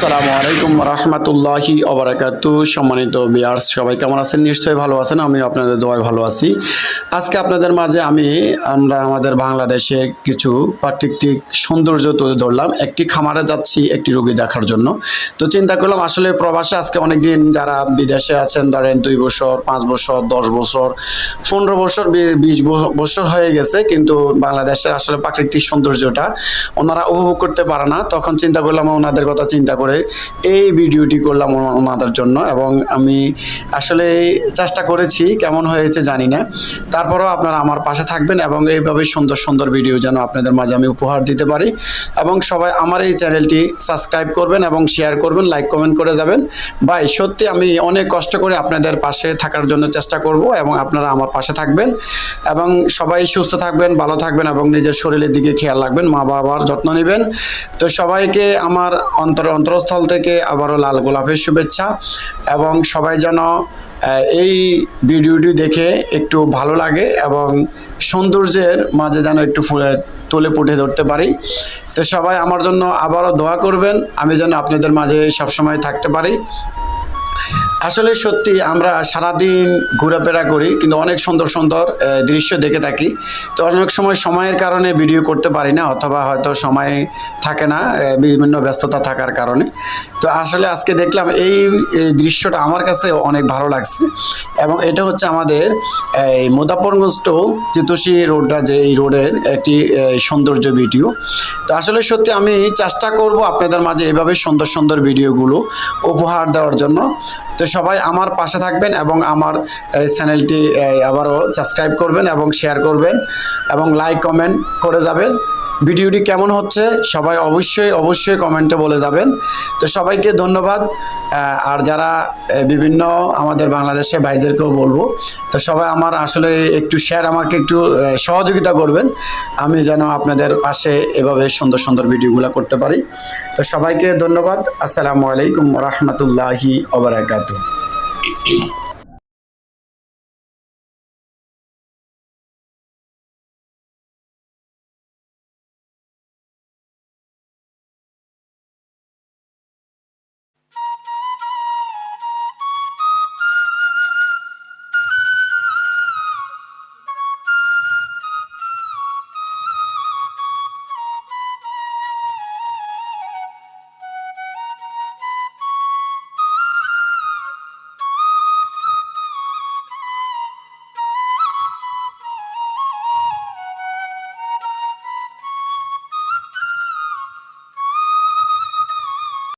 আসসালামু আলাইকুম রহমতুল্লাহি ওবারাকাতু। সম্মানিত ভিউয়ার্স, সবাই কেমন আছেন? নিশ্চয়ই ভালো আছেন। আমি আপনাদের দোয়ায় ভালো আছি। আজকে আপনাদের মাঝে আমরা আমাদের বাংলাদেশের কিছু প্রাকৃতিক সৌন্দর্য তুলে ধরলাম। একটি খামারে যাচ্ছি একটি রোগী দেখার জন্য। তো চিন্তা করলাম আসলে প্রবাসে আজকে অনেক দিন যারা বিদেশে আছেন, ধরেন 2 বছর, 5 বছর, 10 বছর, 15 বছর, 20 বছর হয়ে গেছে, কিন্তু বাংলাদেশের আসলে প্রাকৃতিক সৌন্দর্যটা ওনারা উপভোগ করতে পারে না। তখন চিন্তা করলাম ওনাদের কথা চিন্তা করে এই ভিডিওটি করলাম ওনাদের জন্য। এবং আমি আসলে চেষ্টা করেছি, কেমন হয়েছে জানি না। তারপরেও আপনারা আমার পাশে থাকবেন এবং এইভাবে সুন্দর সুন্দর ভিডিও যেন আপনাদের মাঝে আমি উপহার দিতে পারি। এবং সবাই আমার এই চ্যানেলটি সাবস্ক্রাইব করবেন এবং শেয়ার করবেন, লাইক কমেন্ট করে যাবেন। ভাই সত্যি আমি অনেক কষ্ট করে আপনাদের পাশে থাকার জন্য চেষ্টা করব এবং আপনারা আমার পাশে থাকবেন। এবং সবাই সুস্থ থাকবেন, ভালো থাকবেন এবং নিজের শরীরের দিকে খেয়াল রাখবেন, মা বাবার যত্ন নেবেন। তো সবাইকে আমার অন্তরস্থল থেকে আবারও লাল গোলাপের শুভেচ্ছা। এবং সবাই যেন এই ভিডিওটি দেখে একটু ভালো লাগে এবং সৌন্দর্যের মাঝে যেন একটু তুলে ফুটে ধরতে পারি। তো সবাই আমার জন্য আবারও দোয়া করবেন, আমি যেন আপনাদের মাঝে সবসময় থাকতে পারি। আসলে সত্যি আমরা সারাদিন ঘোরাফেরা করি, কিন্তু অনেক সুন্দর সুন্দর দৃশ্য দেখে থাকি। তো অনেক সময়ের কারণে ভিডিও করতে পারি না, অথবা হয়তো সময় থাকে না বিভিন্ন ব্যস্ততা থাকার কারণে। তো আসলে আজকে দেখলাম এই দৃশ্যটা আমার কাছে অনেক ভালো লাগছে। এবং এটা হচ্ছে আমাদের এই মুজাফফরগঞ্জ টু চিতোষী রোডটা, যে এই রোডের একটি সৌন্দর্য ভিডিও। তো আসলে সত্যি আমি চেষ্টা করব আপনাদের মাঝে এভাবে সুন্দর সুন্দর ভিডিওগুলো উপহার দেওয়ার জন্য। তো সবাই আমার পাশে থাকবেন এবং আমার চ্যানেলটি আবারও সাবস্ক্রাইব করবেন এবং শেয়ার করবেন এবং লাইক কমেন্ট করে যাবেন। ভিডিওটি কেমন হচ্ছে সবাই অবশ্যই কমেন্টে বলে যাবেন। তো সবাইকে ধন্যবাদ। আর যারা বিভিন্ন আমাদের বাংলাদেশের ভাইদেরকেও বলবো, তো সবাই আমার আসলে একটু আমাকে একটু সহযোগিতা করবেন, আমি যেন আপনাদের পাশে এভাবে সুন্দর সুন্দর ভিডিওগুলো করতে পারি। তো সবাইকে ধন্যবাদ। আসসালামু আলাইকুম রহমতুল্লাহি ওয়া বারাকাতুহু।